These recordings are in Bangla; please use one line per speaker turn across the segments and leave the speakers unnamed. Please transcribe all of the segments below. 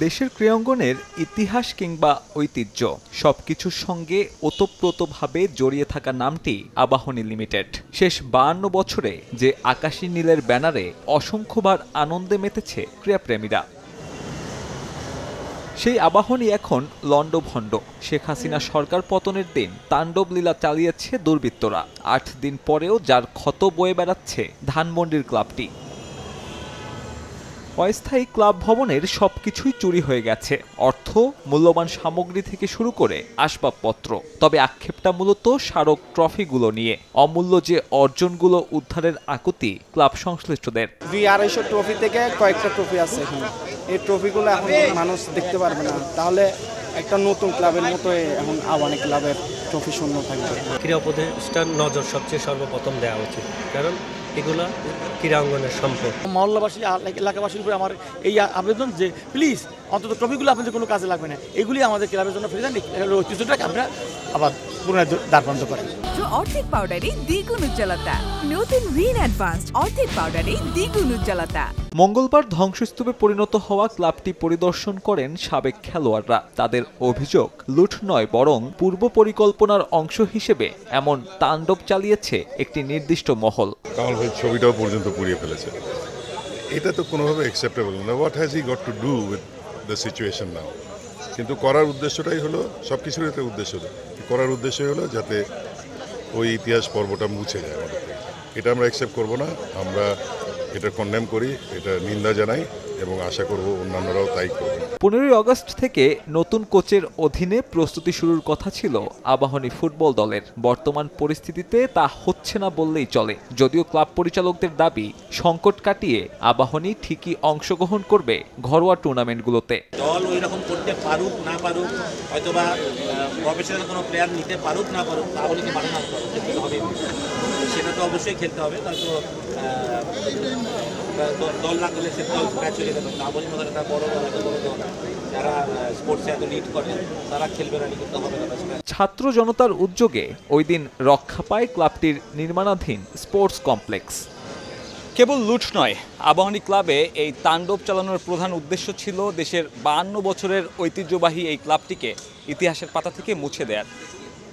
দেশের ক্রীড়াঙ্গনের ইতিহাস কিংবা ঐতিহ্য সবকিছুর সঙ্গে ওতপ্রোতভাবে জড়িয়ে থাকা নামটি আবাহনী লিমিটেড। শেষ 52 বছরে যে আকাশী নীলের ব্যানারে অসংখ্যবার আনন্দে মেতেছে ক্রীড়াপ্রেমীরা, সেই আবাহনী এখন লণ্ডভণ্ড। শেখ হাসিনা সরকার পতনের দিন তাণ্ডব লীলা চালিয়েছে দুর্বৃত্তরা। 8 দিন পরেও যার ক্ষত বয়ে বেড়াচ্ছে ধানমন্ডির ক্লাবটি। অস্থায়ী ক্লাব ভবনের সবকিছুই চুরি হয়ে গেছে, অর্থ, মূল্যবান সামগ্রী থেকে শুরু করে আসবাবপত্র। তবে আক্ষেপটা মূলত স্মারক ট্রফিগুলো নিয়ে। অমূল্য যে অর্জনগুলো উদ্ধারের আকুতি ক্লাব সংশ্লিষ্টদের।
200-250 ট্রফি থেকে কয়েকটা ট্রফি আছে এখানে। এই ট্রফিগুলো এখন মানুষ দেখতে পারবে না, তাহলে একটা নতুন ক্লাবের মতো এখন আবাহনী ক্লাবের ট্রফি শূন্য থাকবে।
ক্রীড়া প্রতিষ্ঠান নজর সবচেয়ে সর্বপ্রথম দেওয়া উচিত, কারণ এগুলা ক্রীড়াঙ্গনের সম্পদ।
মহল্লাবাসী এলাকাবাসীর উপরে আমার এই আবেদন যে প্লিজ অন্তত ট্রফিগুলো আপনাদের কোনো কাজে লাগবে না, এগুলি আমাদের ক্লাবের জন্য ফিরে যান, ঐতিহ্যটাকে আমরা আবার পুনরায় দ্বারবন্ধ করেন।
অর্ধেক পাউডারে দ্বিগুণ উজ্জ্বলতা, নতুন রিন অ্যাডভান্সড অর্ধেক পাউডারে দ্বিগুণ উজ্জ্বলতা।
মঙ্গলবার ধ্বংসস্তূপে পরিণত হওয়া ক্লাবটি পরিদর্শন করেন সাবেক খেলোয়াড়রা। তাদের অভিযোগ, লুট নয় বরং পূর্ব পরিকল্পনার অংশ হিসেবে এমন তাণ্ডব চালিয়েছে একটি নির্দিষ্ট মহল।
কামাল ভাই ছবিটাও পর্যন্ত পুড়িয়ে ফেলেছে। এটা তো কোনোভাবে অ্যাকসেপ্টেবল না। What has he got to do with the situation now? কিন্তু করার উদ্দেশ্যটাই হলো, সব কিছুর একটা উদ্দেশ্য করার উদ্দেশ্যই হলো যাতে ওই ইতিহাস পর্বটা মুছে যায় আমাদের থেকে। এটা আমরা অ্যাকসেপ্ট করবো না। আমরা এটা কন্ডেম করি, এটা নিন্দা জানাই এবং আশা করব অন্যান্যরাও তাই করবে।
15 আগস্ট থেকে নতুন কোচের অধীনে প্রস্তুতি শুরুর কথা ছিল আবাহনী ফুটবল দলের। বর্তমান পরিস্থিতিতে তা হচ্ছে না বললেই চলে। যদিও ক্লাব পরিচালকদের দাবি, সংকট কাটিয়ে আবাহনী ঠিকই অংশগ্রহণ করবে ঘরোয়া টুর্নামেন্টগুলোতে।
দল ওই রকম করতে পারুক না পারুক, হয়তোবা প্রফেশনাল কোনো প্লেয়ার নিতে পারুক না পারুক, আবাহনীকে বারণ করতে হবে, সেটা তো অবশ্যই খেলতে হবে। নয়তো দল না করলে সে দল ম্যাচ চলে যাবে। আবাহনীর মতো একটা বড় দল যারা স্পোর্টসে এত লিড করে, তারা খেলবে না, কিন্তু হবে না।
ছাত্র জনতার উদ্যোগে ওই দিন রক্ষা পায় ক্লাবটির নির্মাণাধীন স্পোর্টস কমপ্লেক্স। কেবল লুট নয়, আবাহনী ক্লাবে এই তাণ্ডব চালানোর প্রধান উদ্দেশ্য ছিল দেশের 52 বছরের ঐতিহ্যবাহী এই ক্লাবটিকে ইতিহাসের পাতা থেকে মুছে দেয়ার।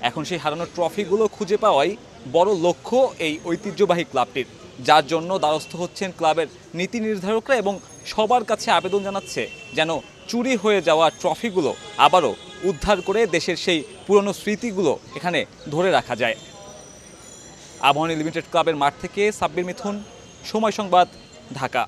এখন সেই হারানো ট্রফিগুলো খুঁজে পাওয়াই বড় লক্ষ্য এই ঐতিহ্যবাহী ক্লাবটির, যার জন্য দ্বারস্থ হচ্ছেন ক্লাবের নীতি নির্ধারকরা এবং সবার কাছে আবেদন জানাচ্ছে যেন চুরি হয়ে যাওয়া ট্রফিগুলো আবারও উদ্ধার করে দেশের সেই পুরনো স্মৃতিগুলো এখানে ধরে রাখা যায়। আবাহনী লিমিটেড ক্লাবের মাঠ থেকে সাব্বির মিথুন, সময় সংবাদ, ঢাকা।